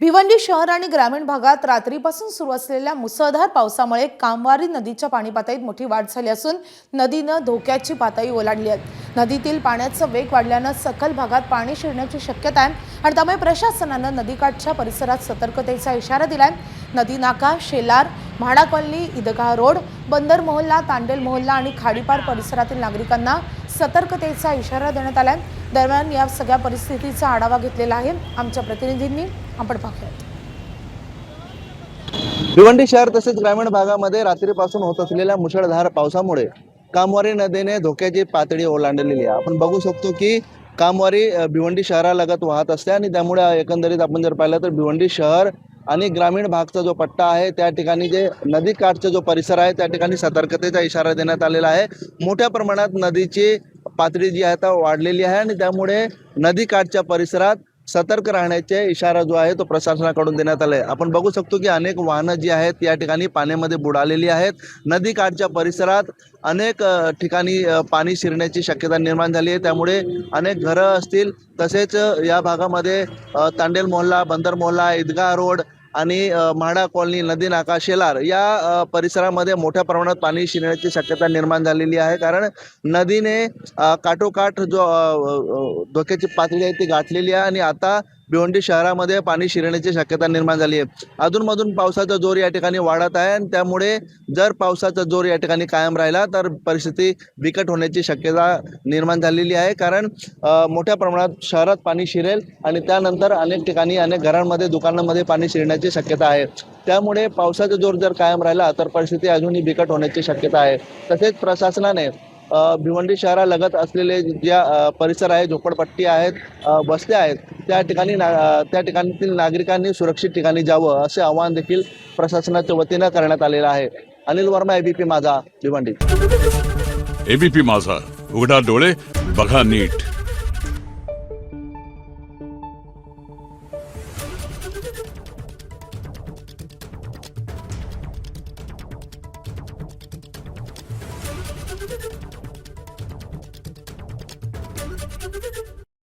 भिवंडी शहर आणि ग्रामीण भागात रात्रीपासून सुरू असलेल्या मुसळधार पावसामुळे कामवारी नदीच्या पाणी पातळीत मोठी वाढ झाली असून नदीनं धोक्याची पातळी ओलांडली आहे। नदीतील पाण्याचा वेग वाढल्याने सखल भागात पाणी शिरण्याची शक्यता आहे आणि त्यामुळे प्रशासनानं नदीकाठच्या परिसरात सतर्कतेचा इशारा दिलाय। नदी नाका, शेलार, म्हाडा कॉलनी, ईदगाह रोड, बंदर मोहल्ला, तांडेल मोहल्ला आणि खाडीपार परिसरातील नागरिकांना सतर्कतेचा इशारा देण्यात आलाय। दरम्यान या सगळ्या परिस्थितीचा आढावा घेतलेला आहे आमच्या प्रतिनिधींनी। आपण पाहूयात। भिवंडी शहर तसेच ग्रामीण भागामध्ये रात्रीपासून होत असलेल्या मुसळधार पावसामुळे कामवारी नदीने धोक्याची पातळी ओलांडलेली आहे। आपण बघू शकतो की कामवारी भिवंडी शहरालगत वाहत असते आणि त्यामुळे एकंदरीत आपण जर पाहिलं तर भिवंडी शहर आणि ग्रामीण भागचा जो पट्टा आहे त्या ठिकाणी जे नदी काठचा जो परिसर आहे त्या ठिकाणी सतर्कतेचा इशारा देण्यात आलेला आहे। मोठ्या प्रमाणात नदीची पातळी जी आहे ती वाढलेली आहे आणि त्यामुळे नदी काठच्या परिसरात सतर्क राहण्याचे इशारा जो आहे तो प्रशासनाकडून देण्यात आला आहे। आपण बघू शकतो की अनेक वाहनं जी आहेत या ठिकाणी पाण्यामध्ये बुडालेली आहेत। नदी काठच्या परिसरात अनेक ठिकाणी पाणी शिरण्याची शक्यता निर्माण झाली आहे। त्यामुळे अनेक घरं असतील तसेच या भागामध्ये तांडेल मोहल्ला, बंदर मोहल्ला, ईदगाह रोड आणि म्हाडा कॉलनी, नदी नाका, शेलार या परिसरामध्ये मोठ्या प्रमाणात पाणी शिरण्याची शक्यता निर्माण झालेली आहे। कारण नदीने काठोकाठ जो धोक्याची पातळी आहे ती गाठलेली आहे आणि आता भिवंडी शहरामध्ये पाणी शिरण्याची शक्यता निर्माण झाली आहे। अधूनमधून पावसाचा जोर या ठिकाणी वाढत आहे आणि त्यामुळे जर पावसाचा जोर या ठिकाणी कायम राहिला तर परिस्थिती बिकट होण्याची शक्यता निर्माण झालेली आहे। कारण मोठ्या प्रमाणात शहरात पाणी शिरेल आणि त्यानंतर अनेक ठिकाणी अनेक घरांमध्ये, दुकानांमध्ये पाणी शिरण्याची शक्यता आहे। त्यामुळे पावसाचा जोर जर कायम राहिला तर परिस्थिती अजूनही बिकट होण्याची शक्यता आहे। तसेच प्रशासनाने भिवंडी शहरालगत असलेले ज्या परिसर आहे, झोपडपट्टी आहेत, वस्त्या आहेत त्या ठिकाणीतील नागरिकांनी सुरक्षित ठिकाणी जावं असे आवाहन देखील प्रशासनाच्या वतीनं करण्यात आलेलं आहे। अनिल वर्मा, एबीपी माझा, भिवंडी। एबीपी माझा, उघडा डोळे बघा नीट।